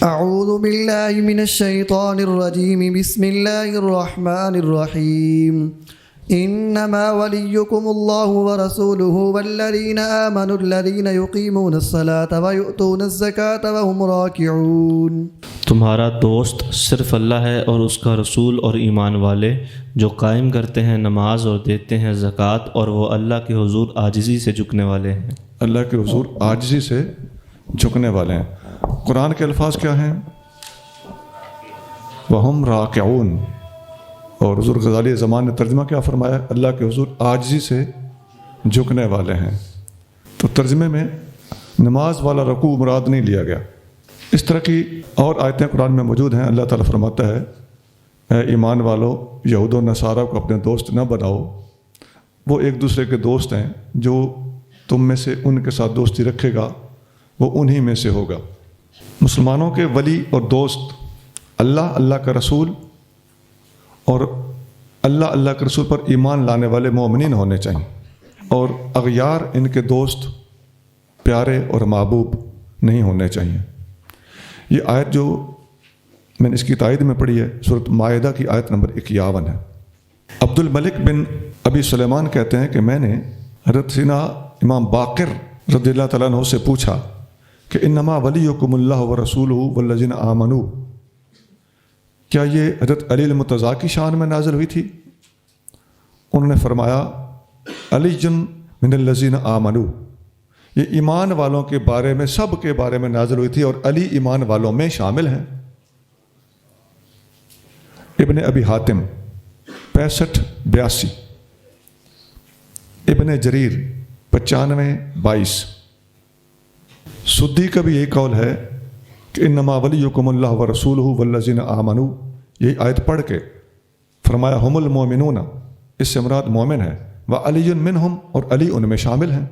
اعوذ باللہ من الشیطان الرجیم بسم اللہ الرحمن الرحیم انما ولیکم اللہ ورسولہ والذین آمنوا الذین یقیمون الصلاة ویؤتون الزکاة وهم راکعون۔ تمہارا دوست صرف اللہ ہے اور اس کا رسول اور ایمان والے جو قائم کرتے ہیں نماز اور دیتے ہیں زکوٰۃ، اور وہ اللہ کے حضور عاجزی سے جھکنے والے ہیں۔ اللہ کے حضور عاجزی سے جھکنے والے ہیں۔ قرآن کے الفاظ کیا ہیں؟ وَهُمْ رَاكِعُونَ۔ اور حضور غزالی زمان نے ترجمہ کیا فرمایا؟ اللہ کے حضور عاجزی سے جھکنے والے ہیں۔ تو ترجمے میں نماز والا رکوع مراد نہیں لیا گیا۔ اس طرح کی اور آیتیں قرآن میں موجود ہیں۔ اللہ تعالیٰ فرماتا ہے اے ایمان والو، یہود و نصارہ کو اپنے دوست نہ بناؤ، وہ ایک دوسرے کے دوست ہیں، جو تم میں سے ان کے ساتھ دوستی رکھے گا وہ انہی میں سے ہوگا۔ مسلمانوں کے ولی اور دوست اللہ، اللہ کا رسول اور اللہ کے رسول پر ایمان لانے والے مومنین ہونے چاہیے، اور اغیار ان کے دوست پیارے اور محبوب نہیں ہونے چاہیے۔ یہ آیت جو میں نے اس کی تائید میں پڑھی ہے سورۃ مائدہ کی آیت نمبر 51 ہے۔ عبد الملک بن ابی سلیمان کہتے ہیں کہ میں نے حضرت سیدنا امام باقر رضی اللہ تعالیٰ عنہ سے پوچھا کہ انما ولیکم اللہ ورسولہ والذین آمنوا، کیا یہ حضرت علی المرتضیٰ کی شان میں نازل ہوئی تھی؟ انہوں نے فرمایا علی من الذین آمنوا، یہ ایمان والوں کے بارے میں، سب کے بارے میں نازل ہوئی تھی، اور علی ایمان والوں میں شامل ہیں۔ ابن ابی حاتم 65-82، ابن جریر 95-22۔ سدی کا بھی یہی قول ہے کہ انما ولیکم اللہ ورسولہ والذین آمنوا، یہی آیت پڑھ کے فرمایا ہم المومنون، اس سے مراد مومن ہے، وعلی منہم، اور علی ان میں شامل ہیں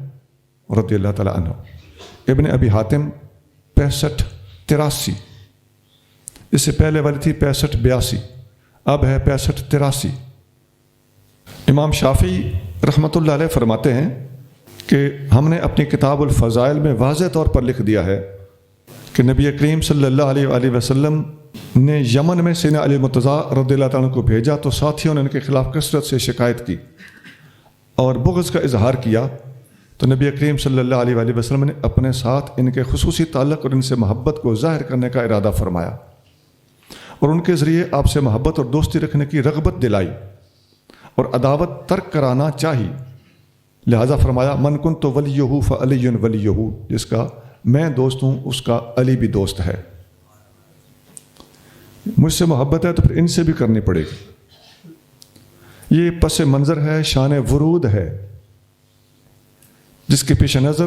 رضی اللہ تعالیٰ عنہ۔ ابن ابی حاتم 65-83، اس سے پہلے والی تھی 65-82، اب ہے 65-83۔ امام شافعی رحمۃ اللہ علیہ فرماتے ہیں کہ ہم نے اپنی کتاب الفضائل میں واضح طور پر لکھ دیا ہے کہ نبی کریم صلی اللہ علیہ وآلہ وسلم نے یمن میں سیدنا علی مرتضیٰ رضی اللہ تعالیٰ کو بھیجا تو ساتھیوں نے ان کے خلاف کثرت سے شکایت کی اور بغض کا اظہار کیا، تو نبی کریم صلی اللہ علیہ وآلہ وسلم نے اپنے ساتھ ان کے خصوصی تعلق اور ان سے محبت کو ظاہر کرنے کا ارادہ فرمایا، اور ان کے ذریعے آپ سے محبت اور دوستی رکھنے کی رغبت دلائی اور عداوت ترک کرانا چاہیے۔ لہذا فرمایا من کنت ولیہ فعلی ولیہ، جس کا میں دوست ہوں اس کا علی بھی دوست ہے۔ مجھ سے محبت ہے تو پھر ان سے بھی کرنی پڑے گی۔ یہ پس منظر ہے، شان ورود ہے، جس کے پیش نظر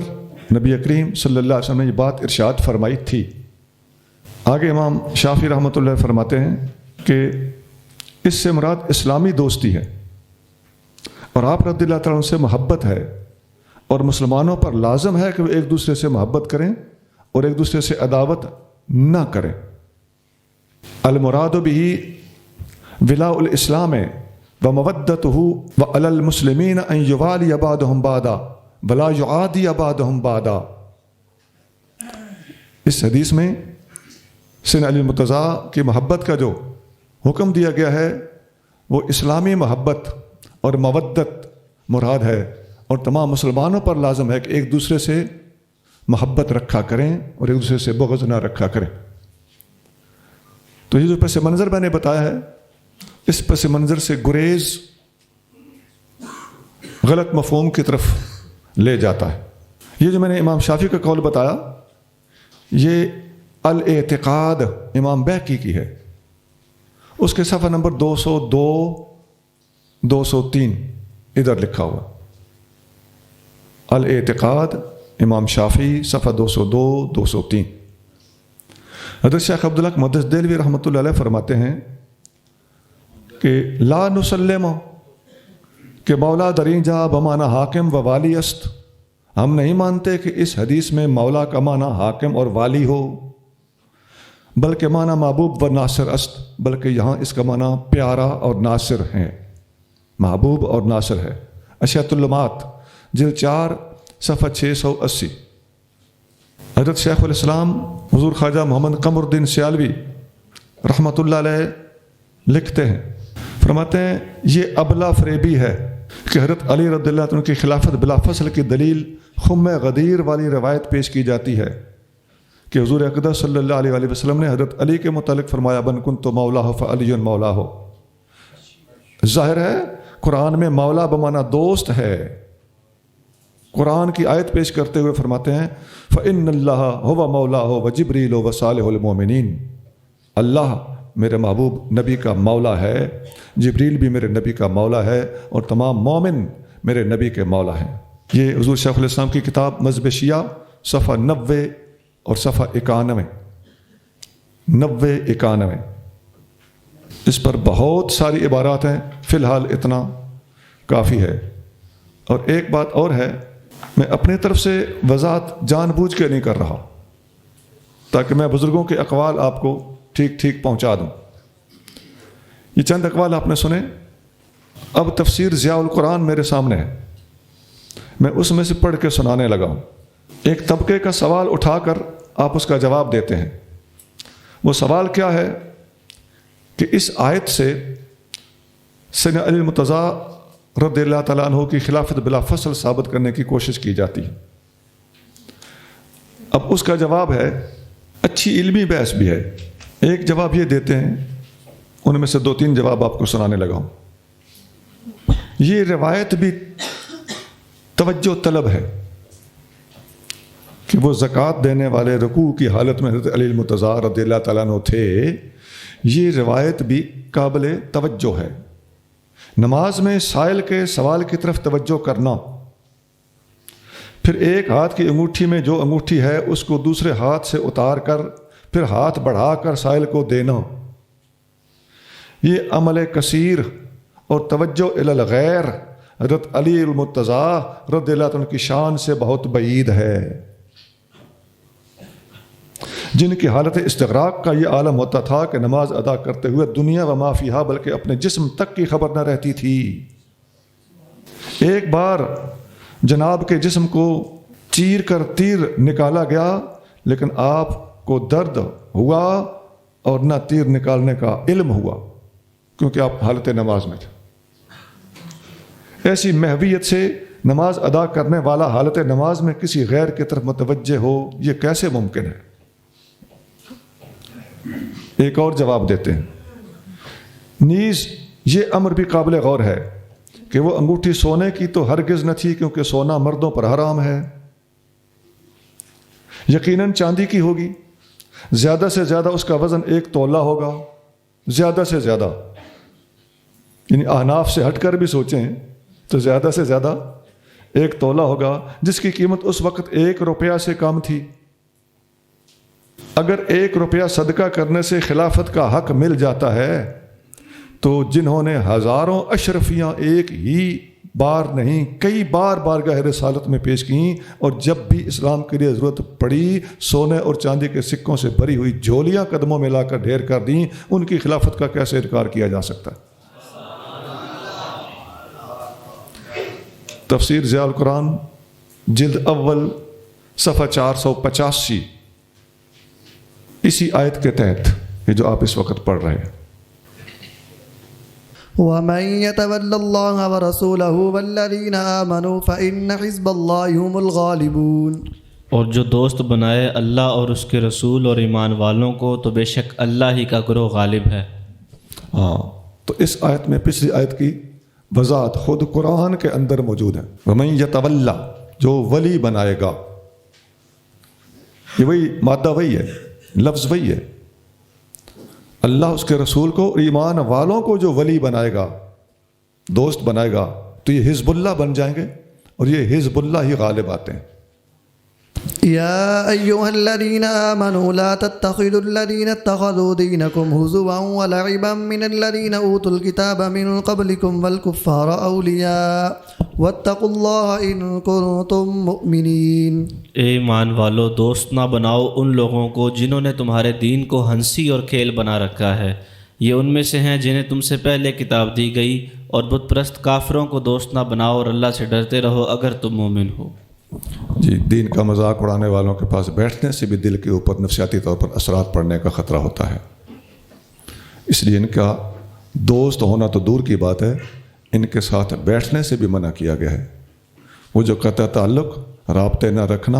نبی کریم صلی اللہ علیہ وسلم نے یہ بات ارشاد فرمائی تھی۔ آگے امام شافعی رحمۃ اللہ فرماتے ہیں کہ اس سے مراد اسلامی دوستی ہے، اور آپ رضی اللہ تعالیٰ عنہ سے محبت ہے، اور مسلمانوں پر لازم ہے کہ وہ ایک دوسرے سے محبت کریں اور ایک دوسرے سے عداوت نہ کریں۔ المراد به ولاء الاسلام ومودتہ وعلی المسلمین ان یوالی بعضهم بعضا ولا یعادی بعضهم بعضا۔ اس حدیث میں سیدنا علی مرتضیٰ کی محبت کا جو حکم دیا گیا ہے وہ اسلامی محبت اور مودت مراد ہے، اور تمام مسلمانوں پر لازم ہے کہ ایک دوسرے سے محبت رکھا کریں اور ایک دوسرے سے بغض نہ رکھا کریں۔ تو یہ جو پس منظر میں نے بتایا ہے، اس پس منظر سے گریز غلط مفہوم کی طرف لے جاتا ہے۔ یہ جو میں نے امام شافعی کا قول بتایا، یہ الاعتقاد امام بیہقی کی ہے، اس کے صفحہ نمبر 202-203 ادھر لکھا ہوا الاعتقاد امام شافعی صفحہ 202-203۔ حضرت شیخ عبداللہ محدث دہلوی رحمۃ اللہ علیہ فرماتے ہیں کہ لا نسلم کہ مولا دریں جا بمانا حاکم و والی است، ہم نہیں مانتے کہ اس حدیث میں مولا کا معنی حاکم اور والی ہو، بلکہ معنی محبوب و ناصر است، بلکہ یہاں اس کا معنی پیارا اور ناصر ہے، محبوب اور ناصر ہے۔ اشیاۃ اللمات جلد 4 صفحہ 680۔ حضرت شیخ الاسلام حضور خواجہ محمد قمر الدین سیالوی رحمۃ اللہ علیہ لکھتے ہیں، فرماتے ہیں یہ ابلا فریبی ہے کہ حضرت علی رضی اللہ عنہ کی خلافت بلا فصل کی دلیل خم غدیر والی روایت پیش کی جاتی ہے کہ حضور اقدس صلی اللہ علیہ وآلہ وسلم نے حضرت علی کے متعلق فرمایا بن کنت مولا فعلی مولا ہو۔ ظاہر ہے قرآن میں مولا بمانا دوست ہے۔ قرآن کی آیت پیش کرتے ہوئے فرماتے ہیں فَإِنَّ اللَّهَ هُوَ مَوْلَاهُ وَجِبْرِيلُ وَصَالِحُ الْمُؤْمِنِينَ، اللہ میرے محبوب نبی کا مولا ہے، جبریل بھی میرے نبی کا مولا ہے، اور تمام مومن میرے نبی کے مولا ہیں۔ یہ حضور شیخ الاسلام کی کتاب مذہب شیعہ صفحہ 90 اور صفحہ 91 اس پر بہت ساری عبارات ہیں، فی الحال اتنا کافی ہے۔ اور ایک بات اور ہے، میں اپنی طرف سے وضاحت جان بوجھ کے نہیں کر رہا تاکہ میں بزرگوں کے اقوال آپ کو ٹھیک ٹھیک پہنچا دوں۔ یہ چند اقوال آپ نے سنے، اب تفسیر ضیاء القرآن میرے سامنے ہے، میں اس میں سے پڑھ کے سنانے لگا ہوں۔ ایک طبقے کا سوال اٹھا کر آپ اس کا جواب دیتے ہیں۔ وہ سوال کیا ہے کہ اس آیت سے سیدنا علی المرتضیٰ رضی اللہ تعالیٰ عنہ کی خلافت بلا فصل ثابت کرنے کی کوشش کی جاتی ہے۔ اب اس کا جواب ہے، اچھی علمی بحث بھی ہے۔ ایک جواب یہ دیتے ہیں، ان میں سے 2-3 جواب آپ کو سنانے لگا ہوں۔ یہ روایت بھی توجہ طلب ہے کہ وہ زکوٰۃ دینے والے رکوع کی حالت میں حضرت علی المرتضیٰ رضی اللہ تعالیٰ عنہ تھے، یہ روایت بھی قابل توجہ ہے۔ نماز میں سائل کے سوال کی طرف توجہ کرنا، پھر ایک ہاتھ کی انگوٹھی میں جو انگوٹھی ہے اس کو دوسرے ہاتھ سے اتار کر پھر ہاتھ بڑھا کر سائل کو دینا، یہ عمل کثیر اور توجہ الی الغیر حضرت علی المرتضیٰ رضی اللہ عنہ کی شان سے بہت بعید ہے، جن کی حالت استغراق کا یہ عالم ہوتا تھا کہ نماز ادا کرتے ہوئے دنیا و ما فیہا بلکہ اپنے جسم تک کی خبر نہ رہتی تھی۔ ایک بار جناب کے جسم کو چیر کر تیر نکالا گیا، لیکن آپ کو درد ہوا اور نہ تیر نکالنے کا علم ہوا، کیونکہ آپ حالت نماز میں تھے۔ ایسی محویت سے نماز ادا کرنے والا حالت نماز میں کسی غیر کی طرف متوجہ ہو، یہ کیسے ممکن ہے؟ ایک اور جواب دیتے ہیں، نیز یہ امر بھی قابل غور ہے کہ وہ انگوٹھی سونے کی تو ہرگز نہ تھی، کیونکہ سونا مردوں پر حرام ہے، یقیناً چاندی کی ہوگی، زیادہ سے زیادہ اس کا وزن 1 تولہ ہوگا، زیادہ سے زیادہ، یعنی احناف سے ہٹ کر بھی سوچیں تو زیادہ سے زیادہ 1 تولہ ہوگا، جس کی قیمت اس وقت 1 روپیہ سے کم تھی۔ اگر 1 روپیہ صدقہ کرنے سے خلافت کا حق مل جاتا ہے تو جنہوں نے ہزاروں اشرفیاں ایک ہی بار نہیں کئی بار بارگاہ رسالت میں پیش کیں، اور جب بھی اسلام کے لیے ضرورت پڑی سونے اور چاندی کے سکوں سے بھری ہوئی جھولیاں قدموں میں لا کر ڈھیر کر دیں، ان کی خلافت کا کیسے انکار کیا جا سکتا ہے؟ تفسیر ضیاء القرآن جلد اول صفحہ 485، اسی آیت کے تحت یہ جو آپ اس وقت پڑھ رہے ہیں۔ وَمَن يَتَوَلَّ اللَّهَ وَرَسُولَهُ وَالَّذِينَ آمَنُوا فَإِنَّ حِزْبَ اللَّهِ هُمُ الْغَالِبُونَ، اور جو دوست بنائے اللہ اور اس کے رسول اور ایمان والوں کو تو بے شک اللہ ہی کا گروہ غالب ہے۔ ہاں، تو اس آیت میں پچھلی آیت کی وضاحت خود قرآن کے اندر موجود ہے۔ وَمَن يَتَوَلَّ، جو ولی بنائے گا، یہ وہی مادہ وہی ہے، لفظ وہی ہے، اللہ اس کے رسول کو ایمان والوں کو جو ولی بنائے گا، دوست بنائے گا، تو یہ حزب اللہ بن جائیں گے، اور یہ حزب اللہ ہی غالب آتے ہیں۔ يا أيها الذين آمنوا لا تتخذوا الذين اتخذوا دينكم هزوا ولعبا من الذين أوتوا الكتاب من قبلكم والكفار أولياء واتقوا الله إن كنتم مؤمنين۔ اے ایمان والو، دوست نہ بناؤ ان لوگوں کو جنہوں نے تمہارے دین کو ہنسی اور کھیل بنا رکھا ہے، یہ ان میں سے ہیں جنہیں تم سے پہلے کتاب دی گئی، اور بت پرست کافروں کو دوست نہ بناؤ، اور اللہ سے ڈرتے رہو اگر تم مومن ہو۔ جی دین کا مذاق اڑانے والوں کے پاس بیٹھنے سے بھی دل کے اوپر نفسیاتی طور پر اثرات پڑنے کا خطرہ ہوتا ہے، اس لیے ان کا دوست ہونا تو دور کی بات ہے، ان کے ساتھ بیٹھنے سے بھی منع کیا گیا ہے۔ وہ جو قطع تعلق، رابطے نہ رکھنا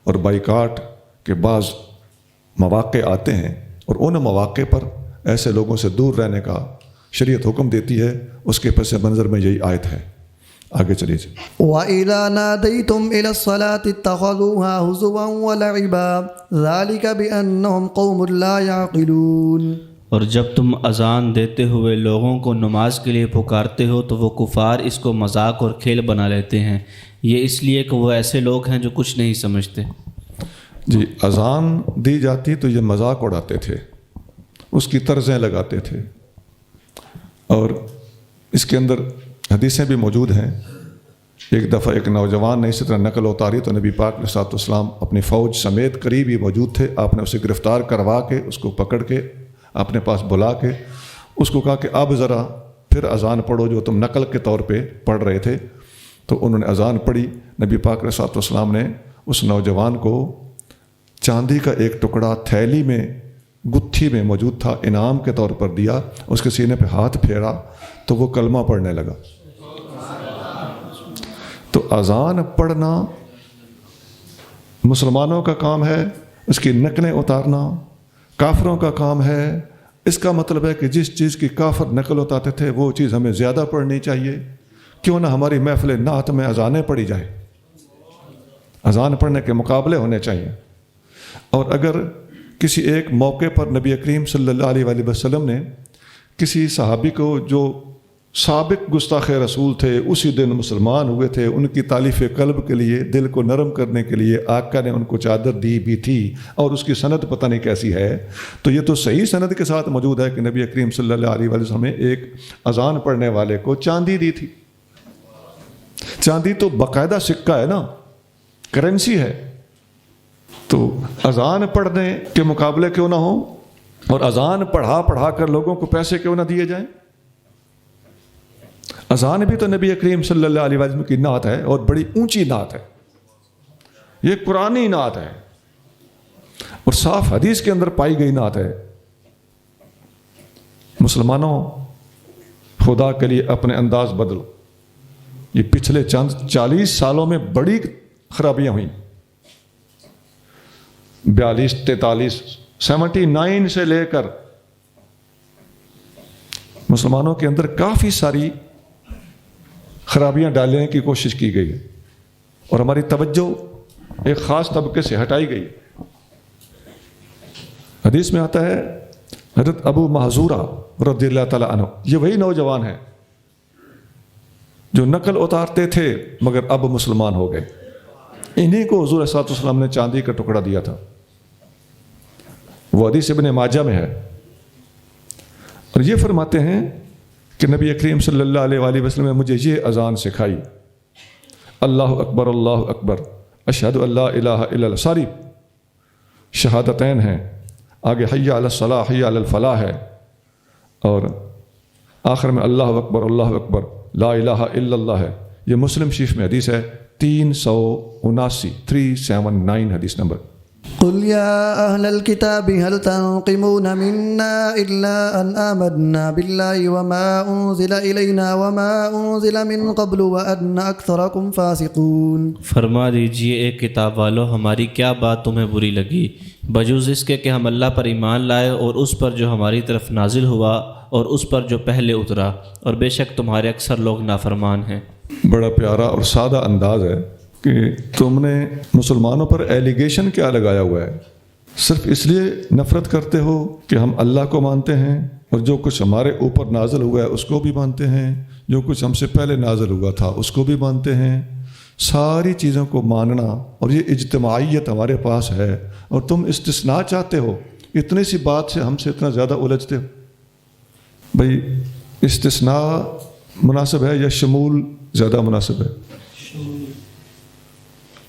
اور بائیکاٹ کے بعض مواقع آتے ہیں، اور ان مواقع پر ایسے لوگوں سے دور رہنے کا شریعت حکم دیتی ہے، اس کے پس منظر میں یہی آیت ہے۔ آگے چلیے جی۔ وَإِذَا نَادَيْتُمْ إِلَى الصَّلَاةِ اتَّخَذُوهَا هُزُوًا وَلَعِبًا ذَلِكَ بِأَنَّهُمْ قَوْمٌ لَا يَعْقِلُونَ۔ اور جب تم اذان دیتے ہوئے لوگوں کو نماز کے لیے پکارتے ہو تو وہ کفار اس کو مذاق اور کھیل بنا لیتے ہیں، یہ اس لیے کہ وہ ایسے لوگ ہیں جو کچھ نہیں سمجھتے۔ جی اذان دی جاتی تو یہ مذاق اڑاتے تھے، اس کی طرزیں لگاتے تھے، اور اس کے اندر حدیثیں بھی موجود ہیں۔ ایک دفعہ ایک نوجوان نے اسی طرح نقل اتاری تو نبی پاک علیہ الصلوۃ والسلام اپنی فوج سمیت قریب ہی موجود تھے، آپ نے اسے گرفتار کروا کے اس کو پکڑ کے اپنے پاس بلا کے اس کو کہا کہ اب ذرا پھر اذان پڑھو جو تم نقل کے طور پہ پڑھ رہے تھے۔ تو انہوں نے اذان پڑھی، نبی پاک علیہ الصلوۃ والسلام نے اس نوجوان کو چاندی کا ایک ٹکڑا تھیلی میں گتھی میں موجود تھا، انعام کے طور پر دیا، اس کے سینے پہ ہاتھ پھیرا تو وہ کلمہ پڑھنے لگا۔ تو اذان پڑھنا مسلمانوں کا کام ہے، اس کی نقلیں اتارنا کافروں کا کام ہے۔ اس کا مطلب ہے کہ جس چیز کی کافر نقل اتارتے تھے وہ چیز ہمیں زیادہ پڑھنی چاہیے، کیوں نہ ہماری محفل نعت میں اذانیں پڑھی جائے، اذان پڑھنے کے مقابلے ہونے چاہیے۔ اور اگر کسی ایک موقع پر نبی کریم صلی اللہ علیہ وآلہ وسلم نے کسی صحابی کو جو سابق گستاخ رسول تھے اسی دن مسلمان ہوئے تھے، ان کی تالیف قلب کے لیے، دل کو نرم کرنے کے لیے آقا نے ان کو چادر دی بھی تھی، اور اس کی سند پتہ نہیں کیسی ہے، تو یہ تو صحیح سند کے ساتھ موجود ہے کہ نبی کریم صلی اللہ علیہ وآلہ وسلم نے ایک اذان پڑھنے والے کو چاندی دی تھی۔ چاندی تو باقاعدہ سکہ ہے نا، کرنسی ہے، تو اذان پڑھنے کے مقابلے کیوں نہ ہو، اور اذان پڑھا کر لوگوں کو پیسے کیوں نہ دیے جائیں۔ اذان بھی تو نبی کریم صلی اللہ علیہ وسلم کی نعت ہے، اور بڑی اونچی نعت ہے، یہ قرآنی نعت ہے اور صاف حدیث کے اندر پائی گئی نعت ہے۔ مسلمانوں خدا کے لیے اپنے انداز بدلو، یہ پچھلے چند 40 سالوں میں بڑی خرابیاں ہوئیں، 42 43 79 سے لے کر مسلمانوں کے اندر کافی ساری خرابیاں ڈالنے کی کوشش کی گئی ہے، اور ہماری توجہ ایک خاص طبقے سے ہٹائی گئی۔ حدیث میں آتا ہے حضرت ابو محذورہ رضی اللہ تعالیٰ عنہ، یہ وہی نوجوان ہیں جو نقل اتارتے تھے مگر اب مسلمان ہو گئے، انہی کو حضور صلی اللہ علیہ وسلم نے چاندی کا ٹکڑا دیا تھا، وہ حدیث ابن ماجہ میں ہے۔ اور یہ فرماتے ہیں کہ نبی کریم صلی اللہ علیہ وآلہ وسلم نے مجھے یہ اذان سکھائی، اللہ اکبر اللہ اکبر اشہد ان لا الہ الا اللہ، ساری شہادتین ہیں، آگے حی علی الصلاح حی علی الفلاح ہے، اور آخر میں اللہ اکبر لا الہ الا اللہ ہے۔ یہ مسلم شریف میں حدیث ہے 379 379 حدیث نمبر۔ قل يا أهل الكتاب هل تنقمون منا إلا أن آمنا بالله وما أنزل إلينا وما أنزل من قبل وأن أكثركم فاسقون۔ فرما دیجئے اے کتاب والو، ہماری کیا بات تمہیں بری لگی بجوز اس کے کہ ہم اللہ پر ایمان لائے اور اس پر جو ہماری طرف نازل ہوا اور اس پر جو پہلے اترا، اور بے شک تمہارے اکثر لوگ نافرمان ہیں۔ بڑا پیارا اور سادہ انداز ہے کہ تم نے مسلمانوں پر ایلیگیشن کیا لگایا ہوا ہے، صرف اس لیے نفرت کرتے ہو کہ ہم اللہ کو مانتے ہیں اور جو کچھ ہمارے اوپر نازل ہوا ہے اس کو بھی مانتے ہیں، جو کچھ ہم سے پہلے نازل ہوا تھا اس کو بھی مانتے ہیں، ساری چیزوں کو ماننا، اور یہ اجتماعیت ہمارے پاس ہے، اور تم استثناء چاہتے ہو، اتنی سی بات سے ہم سے اتنا زیادہ الجھتے ہو۔ بھئی استثناء مناسب ہے یا شمول زیادہ مناسب ہے؟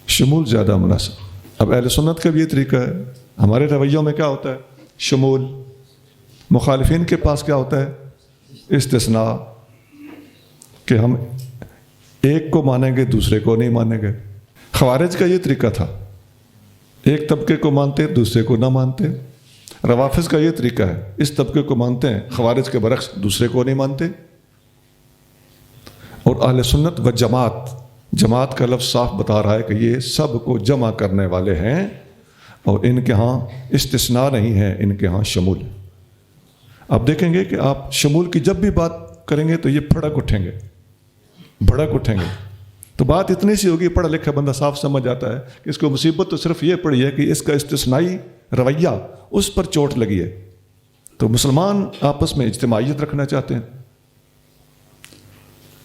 شمول زیادہ مناسب۔ اب اہل سنت کا بھی یہ طریقہ ہے، ہمارے رویوں میں کیا ہوتا ہے؟ شمول۔ مخالفین کے پاس کیا ہوتا ہے؟ استثناء، کہ ہم ایک کو مانیں گے دوسرے کو نہیں مانیں گے۔ خوارج کا یہ طریقہ تھا، ایک طبقے کو مانتے دوسرے کو نہ مانتے۔ روافظ کا یہ طریقہ ہے، اس طبقے کو مانتے ہیں، خوارج کے برعکس دوسرے کو نہیں مانتے۔ اور اہل سنت و جماعت کا لفظ صاف بتا رہا ہے کہ یہ سب کو جمع کرنے والے ہیں، اور ان کے ہاں استثناء نہیں ہے، ان کے ہاں شمول ہے۔ آپ دیکھیں گے کہ آپ شمول کی جب بھی بات کریں گے تو یہ بھڑک اٹھیں گے۔ تو بات اتنی سی ہوگی، پڑھا لکھا بندہ صاف سمجھ جاتا ہے کہ اس کو مصیبت تو صرف یہ پڑی ہے کہ اس کا استثنائی رویہ اس پر چوٹ لگی ہے۔ تو مسلمان آپس میں اجتماعیت رکھنا چاہتے ہیں۔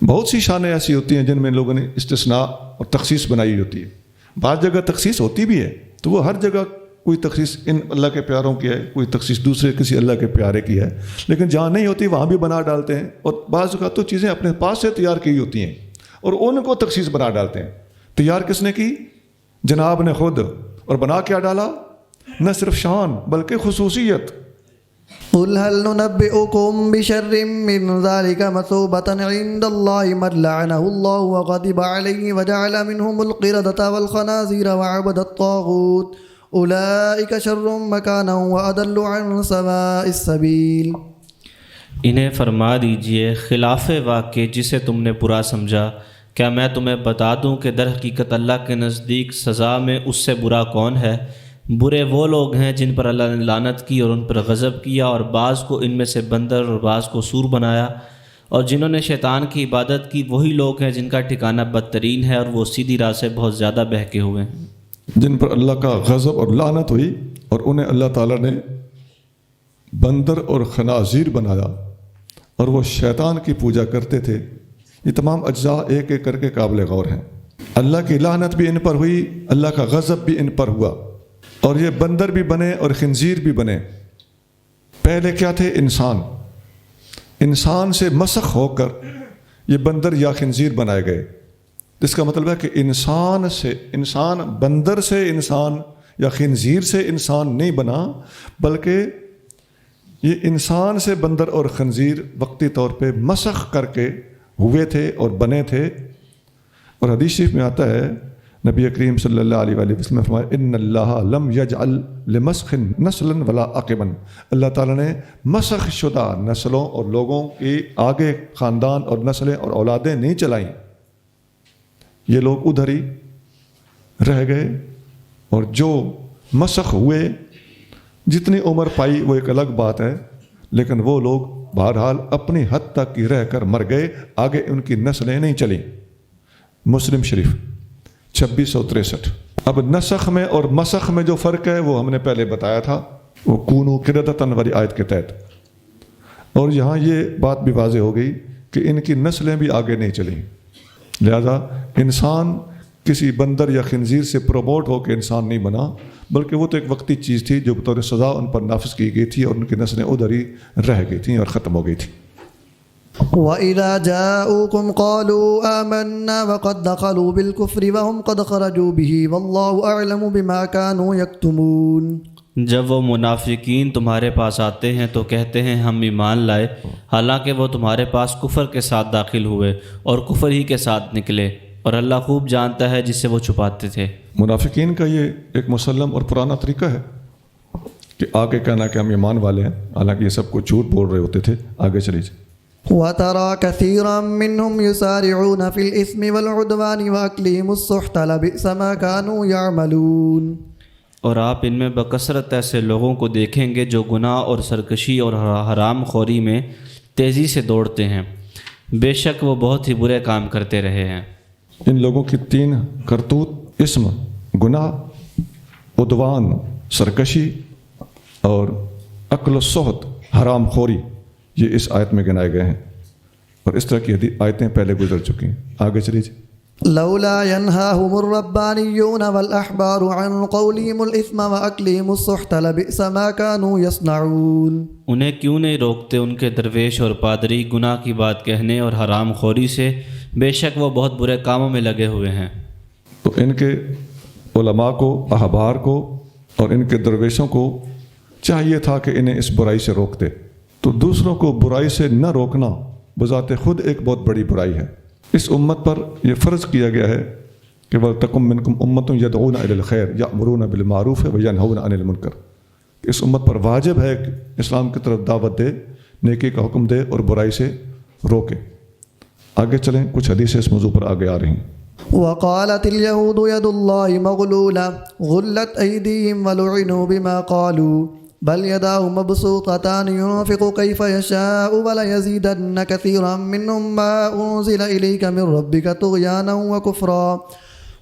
بہت سی شانیں ایسی ہوتی ہیں جن میں لوگوں نے استثناء اور تخصیص بنائی ہوتی ہے۔ بعض جگہ تخصیص ہوتی بھی ہے، تو وہ ہر جگہ کوئی تخصیص ان اللہ کے پیاروں کی ہے، کوئی تخصیص دوسرے کسی اللہ کے پیارے کی ہے، لیکن جہاں نہیں ہوتی وہاں بھی بنا ڈالتے ہیں۔ اور بعض اوقات تو چیزیں اپنے پاس سے تیار کی ہوتی ہیں اور ان کو تخصیص بنا ڈالتے ہیں۔ تیار کس نے کی؟ جناب نے خود۔ اور بنا کیا ڈالا؟ نہ صرف شان بلکہ خصوصیت۔ قل هل ننبئكم بشر من ذلك مثوبة عند الله من لعنه الله وغضب عليه وجعل منهم القردة والخنازير وعبد الطاغوت أولئك شر مكانا وأضل عن سواء السبيل۔ انہیں فرما دیجئے خلاف واقع جسے تم نے برا سمجھا، کیا میں تمہیں بتا دوں کہ در حقیقت اللہ کے نزدیک سزا میں اس سے برا کون ہے؟ برے وہ لوگ ہیں جن پر اللہ نے لعنت کی اور ان پر غضب کیا، اور بعض کو ان میں سے بندر اور بعض کو سور بنایا، اور جنہوں نے شیطان کی عبادت کی وہی لوگ ہیں جن کا ٹھکانہ بدترین ہے، اور وہ سیدھی راہ سے بہت زیادہ بہکے ہوئے ہیں۔ جن پر اللہ کا غضب اور لعنت ہوئی اور انہیں اللہ تعالیٰ نے بندر اور خنازیر بنایا اور وہ شیطان کی پوجا کرتے تھے، یہ تمام اجزاء ایک ایک کر کے قابل غور ہیں۔ اللہ کی لعنت بھی ان پر ہوئی، اللہ کا غضب بھی ان پر ہوا، اور یہ بندر بھی بنے اور خنزیر بھی بنے۔ پہلے کیا تھے؟ انسان سے مسخ ہو کر یہ بندر یا خنزیر بنائے گئے۔ اس کا مطلب ہے کہ انسان بندر سے انسان یا خنزیر سے انسان نہیں بنا، بلکہ یہ انسان سے بندر اور خنزیر وقتی طور پہ مسخ کر کے ہوئے تھے اور بنے تھے۔ اور حدیث شریف میں آتا ہے، نبی کریم صلی اللہ علیہ وآلہ وسلم نے فرمایا ان اللہ لم یجعل لمسخ نسلا ولا عقبا، اللہ تعالیٰ نے مسخ شدہ نسلوں اور لوگوں کی آگے خاندان اور نسلیں اور اولادیں نہیں چلائیں۔ یہ لوگ ادھر ہی رہ گئے، اور جو مسخ ہوئے جتنی عمر پائی وہ ایک الگ بات ہے، لیکن وہ لوگ بہرحال اپنی حد تک ہی رہ کر مر گئے، آگے ان کی نسلیں نہیں چلیں۔ مسلم شریف 2663۔ اب نسخ میں اور مسخ میں جو فرق ہے وہ ہم نے پہلے بتایا تھا، وہ کونو قردۃ والی آیت کے تحت، اور یہاں یہ بات بھی واضح ہو گئی کہ ان کی نسلیں بھی آگے نہیں چلیں۔ لہذا انسان کسی بندر یا خنزیر سے پروموٹ ہو کے انسان نہیں بنا، بلکہ وہ تو ایک وقتی چیز تھی جو بطور سزا ان پر نافذ کی گئی تھی، اور ان کی نسلیں ادھر ہی رہ گئی تھیں اور ختم ہو گئی تھیں۔ وَإِذَا جَاءُوكُمْ قَالُوا آمَنَّا وَقَدْ دَخَلُوا بِالْكُفْرِ وَهُمْ قَدْ خَرَجُوا بِهِ وَاللَّهُ أَعْلَمُ بِمَا كَانُوا يَكْتُمُونَ۔ جب وہ منافقین تمہارے پاس آتے ہیں تو کہتے ہیں ہم ایمان لائے، حالانکہ وہ تمہارے پاس کفر کے ساتھ داخل ہوئے اور کفر ہی کے ساتھ نکلے، اور اللہ خوب جانتا ہے جسے وہ چھپاتے تھے۔ منافقین کا یہ ایک مسلم اور پرانا طریقہ ہے کہ آگے کہنا کہ ہم ایمان والے ہیں، حالانکہ یہ سب کو جھوٹ بول رہے ہوتے تھے۔ آگے چلیے۔ وَتَرَى كَثِيرًا مِّنْهُمْ يُسَارِعُونَ فِي الْإِثْمِ وَالْعُدْوَانِ وَأَكْلِهِمُ السُّحْتَ لَبِئْسَ مَا كَانُوا يَعْمَلُونَ۔ اور آپ ان میں بکثرت ایسے لوگوں کو دیکھیں گے جو گناہ اور سرکشی اور حرام خوری میں تیزی سے دوڑتے ہیں، بے شک وہ بہت ہی برے کام کرتے رہے ہیں۔ ان لوگوں کی 3 کرتوت، اسم، گناہ، عدوان، سرکشی، اور عقل السحت، حرام خوری، یہ اس آیت میں گنائے گئے ہیں، اور اس طرح کی آیتیں پہلے گزر چکی ہیں۔ آگے چلیے۔ لولا ينهاهم الربانيون والأحبار عن قولهم الإثم وأكلهم السحت لبئس ما كانوا يصنعون۔ انہیں کیوں نہیں روکتے ان کے درویش اور پادری گناہ کی بات کہنے اور حرام خوری سے، بے شک وہ بہت برے کاموں میں لگے ہوئے ہیں۔ تو ان کے علماء کو، احبار کو اور ان کے درویشوں کو چاہیے تھا کہ انہیں اس برائی سے روکتے۔ تو دوسروں کو برائی سے نہ روکنا بذات خود ایک بہت بڑی برائی ہے۔ اس امت پر یہ فرض کیا گیا ہے کہ وَلْتَكُن مِّنكُمْ أُمَّةٌ يَدْعُونَ إِلَى الْخَيْرِ يَأْمُرُونَ بِالْمَعْرُوفِ وَيَنْهَوْنَ عَنِ الْمُنكَرِ، اس امت پر واجب ہے کہ اسلام کی طرف دعوت دے، نیکی کا حکم دے اور برائی سے روکے۔ آگے چلیں، کچھ حدیثیں اس موضوع پر آگے آ رہی ہیں۔ وقالت اليهود يد الله مغلولة غلت أيديهم ولعنوا بما قالوا بل يداه مبسوطتان ينفق كيف يشاء وليزيدن كثيرا منهم ما أنزل إليك من ربك طغيانا وكفرا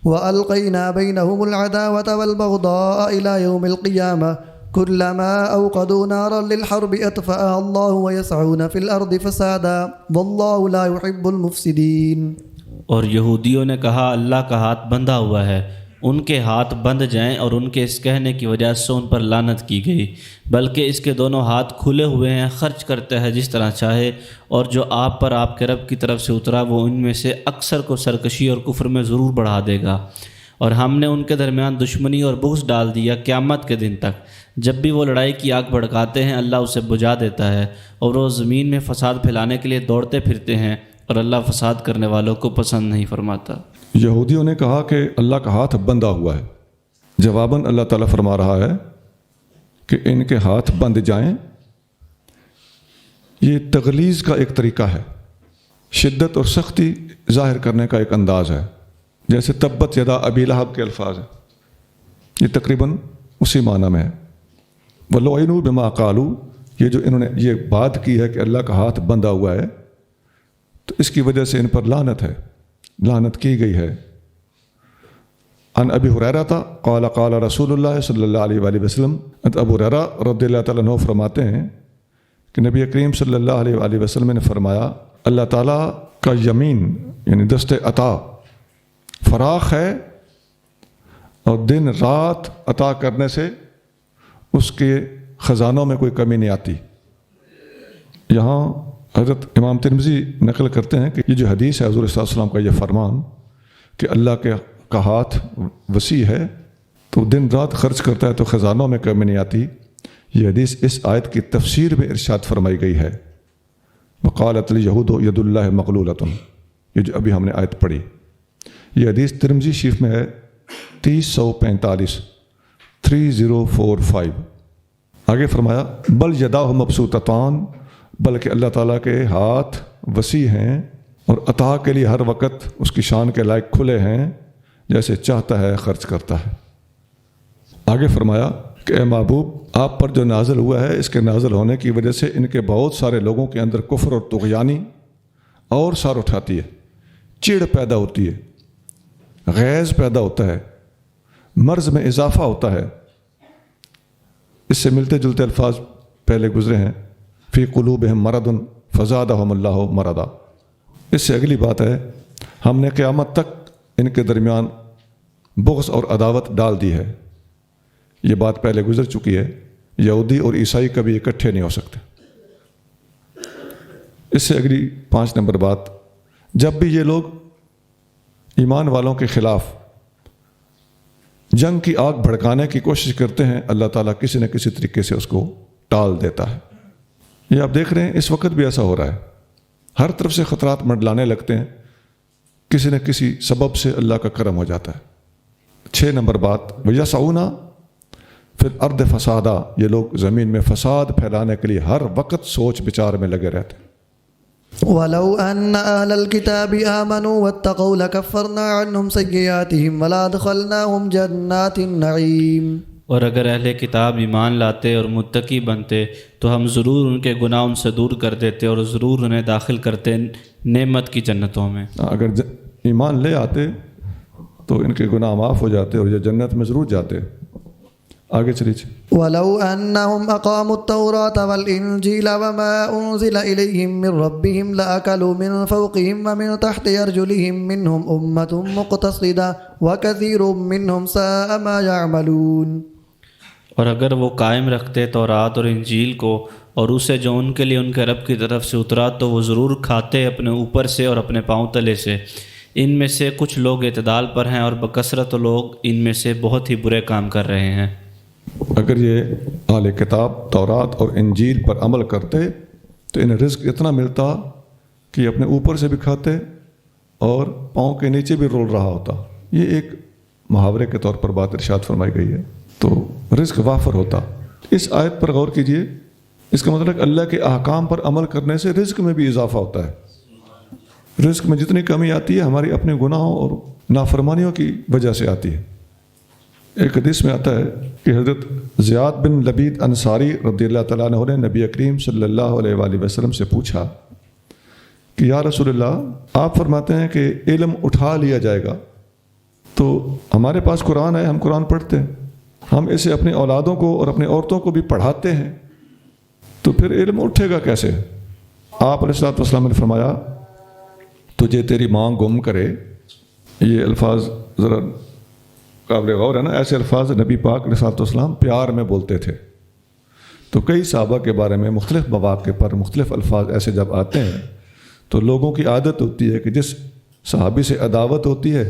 وألقينا بينهم العداوة والبغضاء إلى يوم القيامة كلما أوقدوا نارا للحرب أطفأها الله ويسعون في الأرض فسادا والله لا يحب المفسدين۔ اور یہودیوں نے کہا اللہ کا ہاتھ بندھا ہوا ہے، ان کے ہاتھ بندھ جائیں، اور ان کے اس کہنے کی وجہ سے ان پر لعنت کی گئی، بلکہ اس کے دونوں ہاتھ کھلے ہوئے ہیں، خرچ کرتا ہے جس طرح چاہے، اور جو آپ پر آپ کے رب کی طرف سے اترا وہ ان میں سے اکثر کو سرکشی اور کفر میں ضرور بڑھا دے گا۔ اور ہم نے ان کے درمیان دشمنی اور بغض ڈال دیا قیامت کے دن تک، جب بھی وہ لڑائی کی آگ بھڑکاتے ہیں اللہ اسے بجھا دیتا ہے، اور وہ زمین میں فساد پھیلانے کے لیے دوڑتے پھرتے ہیں، اور اللہ فساد کرنے والوں کو پسند نہیں فرماتا۔ یہودیوں نے کہا کہ اللہ کا ہاتھ بندھا ہوا ہے، جواباً اللہ تعالیٰ فرما رہا ہے کہ ان کے ہاتھ بندھ جائیں۔ یہ تغلیظ کا ایک طریقہ ہے، شدت اور سختی ظاہر کرنے کا ایک انداز ہے، جیسے تبت یدا ابی لہب کے الفاظ ہیں، یہ تقریباً اسی معنی میں ہے۔ وَلُعِنُوا بِمَا قَالُوا، یہ جو انہوں نے یہ بات کی ہے کہ اللہ کا ہاتھ بندھا ہوا ہے، تو اس کی وجہ سے ان پر لعنت ہے، لعنت کی گئی ہے۔ عن ابی ہریرہ قال قال رسول اللہ صلی اللہ علیہ وآلہ وسلم، ابو ہریرہ رضی اللہ تعالیٰ عنہ فرماتے ہیں کہ نبی کریم صلی اللہ علیہ وآلہ وسلم نے فرمایا اللہ تعالیٰ کا یمین یعنی دست عطا فراخ ہے، اور دن رات عطا کرنے سے اس کے خزانوں میں کوئی کمی نہیں آتی۔ یہاں حضرت امام ترمذی نقل کرتے ہیں کہ یہ جو حدیث ہے حضور صلی اللہ علیہ وسلم کا یہ فرمان کہ اللہ کا ہاتھ وسیع ہے تو دن رات خرچ کرتا ہے تو خزانوں میں کمی نہیں آتی، یہ حدیث اس آیت کی تفسیر میں ارشاد فرمائی گئی ہے۔ وقالت الیہود ید اللہ مغلولۃ، یہ جو ابھی ہم نے آیت پڑھی، یہ حدیث ترمذی شریف میں ہے 3045 3045۔ آگے فرمایا بل یداہ مبسوطتان، بلکہ اللہ تعالیٰ کے ہاتھ وسیع ہیں اور عطا کے لیے ہر وقت اس کی شان کے لائق کھلے ہیں، جیسے چاہتا ہے خرچ کرتا ہے۔ آگے فرمایا کہ اے محبوب آپ پر جو نازل ہوا ہے اس کے نازل ہونے کی وجہ سے ان کے بہت سارے لوگوں کے اندر کفر اور طغیانی اور سار اٹھاتی ہے، چڑ پیدا ہوتی ہے، غیظ پیدا ہوتا ہے، مرض میں اضافہ ہوتا ہے۔ اس سے ملتے جلتے الفاظ پہلے گزرے ہیں، فی قلوبہم مرض فزادہم اللہ مرضا۔ اس سے اگلی بات ہے ہم نے قیامت تک ان کے درمیان بغض اور عداوت ڈال دی ہے۔ یہ بات پہلے گزر چکی ہے، یہودی اور عیسائی کبھی اکٹھے نہیں ہو سکتے۔ اس سے اگلی 5 نمبر بات، جب بھی یہ لوگ ایمان والوں کے خلاف جنگ کی آگ بھڑکانے کی کوشش کرتے ہیں اللہ تعالیٰ کسی نہ کسی طریقے سے اس کو ٹال دیتا ہے۔ یہ آپ دیکھ رہے ہیں اس وقت بھی ایسا ہو رہا ہے، ہر طرف سے خطرات منڈلانے لگتے ہیں، کسی نہ کسی سبب سے اللہ کا کرم ہو جاتا ہے۔ 6 نمبر بات، وَيَسْعُونَ فِي الْأَرْضِ فَسَادًا، یہ لوگ زمین میں فساد پھیلانے کے لیے ہر وقت سوچ بچار میں لگے رہتے ہیں۔ وَلَوْ أَنَّ أَهْلَ الْكِتَابِ آمَنُوا وَاتَّقَوْا لَكَفَّرْنَا عَنْهُمْ سَيِّئَاتِهِمْ وَلَأَدْخَلْنَاهُمْ جَنَّاتِ النَّعِيمِ، اور اگر اہل کتاب ایمان لاتے اور متقی بنتے تو ہم ضرور ان کے گناہ ان سے دور کر دیتے اور ضرور انہیں داخل کرتے نعمت کی جنتوں میں۔ اگر ایمان لے آتے تو ان کے گناہ معاف ہو جاتے اور یہ جنت میں ضرور جاتے۔ آگے چلیے۔ وَلَوْ أَنَّهُمْ أَقَامُوا التَّوْرَاةَ وَالْإِنْجِيلَ وَمَا أُنْزِلَ إِلَيْهِمْ مِنْ رَبِّهِمْ لَأَكَلُوا مِنْ فَوْقِهِمْ وَمِنْ تَحْتِ أَرْجُلِهِمْ مِنْهُمْ أُمَّةٌ مُقْتَصِدَةٌ وَكَثِيرٌ مِنْهُمْ سَاءَ مَا يَعْمَلُونَ۔ اور اگر وہ قائم رکھتے تورات اور انجیل کو اور اسے جو ان کے لیے ان کے رب کی طرف سے اترا تو وہ ضرور کھاتے اپنے اوپر سے اور اپنے پاؤں تلے سے۔ ان میں سے کچھ لوگ اعتدال پر ہیں اور بکثرت لوگ ان میں سے بہت ہی برے کام کر رہے ہیں۔ اگر یہ اہل کتاب تورات اور انجیل پر عمل کرتے تو انہیں رزق اتنا ملتا کہ یہ اپنے اوپر سے بھی کھاتے اور پاؤں کے نیچے بھی رول رہا ہوتا، یہ ایک محاورے کے طور پر بات ارشاد فرمائی گئی ہے. تو رزق وافر ہوتا. اس آیت پر غور کیجئے. اس کا مطلب کہ اللہ کے احکام پر عمل کرنے سے رزق میں بھی اضافہ ہوتا ہے. رزق میں جتنی کمی آتی ہے ہماری اپنے گناہوں اور نافرمانیوں کی وجہ سے آتی ہے. ایک حدیث میں آتا ہے کہ حضرت زیاد بن لبید انصاری رضی اللہ تعالیٰ عنہ نے نبی کریم صلی اللہ علیہ وآلہ وسلم سے پوچھا کہ یا رسول اللہ، آپ فرماتے ہیں کہ علم اٹھا لیا جائے گا، تو ہمارے پاس قرآن ہے، ہم قرآن پڑھتے ہیں، ہم اسے اپنی اولادوں کو اور اپنی عورتوں کو بھی پڑھاتے ہیں، تو پھر علم اٹھے گا کیسے؟ آپ علیہ السلام نے فرمایا تجھے تیری ماں گم کرے. یہ الفاظ ذرا قابل غور ہے نا. ایسے الفاظ نبی پاک علیہ السلام پیار میں بولتے تھے. تو کئی صحابہ کے بارے میں مختلف مواقع پر مختلف الفاظ ایسے جب آتے ہیں تو لوگوں کی عادت ہوتی ہے کہ جس صحابی سے عداوت ہوتی ہے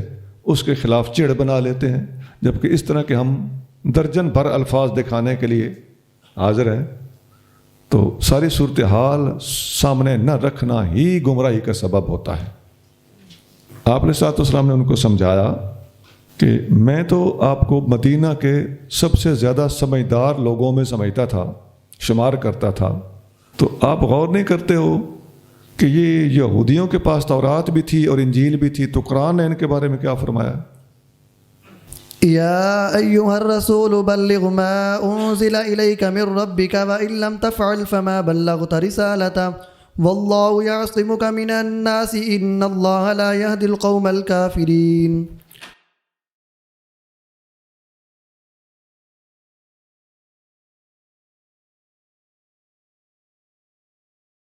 اس کے خلاف چڑ بنا لیتے ہیں، جبکہ اس طرح کے ہم درجن بھر الفاظ دکھانے کے لیے حاضر ہیں. تو ساری صورتحال سامنے نہ رکھنا ہی گمراہی کا سبب ہوتا ہے. آپ علیہ السلام نے ان کو سمجھایا کہ میں تو آپ کو مدینہ کے سب سے زیادہ سمجھدار لوگوں میں سمجھتا تھا، شمار کرتا تھا، تو آپ غور نہیں کرتے ہو کہ یہ یہودیوں کے پاس تورات بھی تھی اور انجیل بھی تھی، تو قرآن نے ان کے بارے میں کیا فرمایا؟ يا أيها الرسول بلغ ما أنزل إليك من ربك وإن لم تفعل فما بلغت رسالته والله يعصمك من الناس إن الله لا يهدي القوم الكافرين.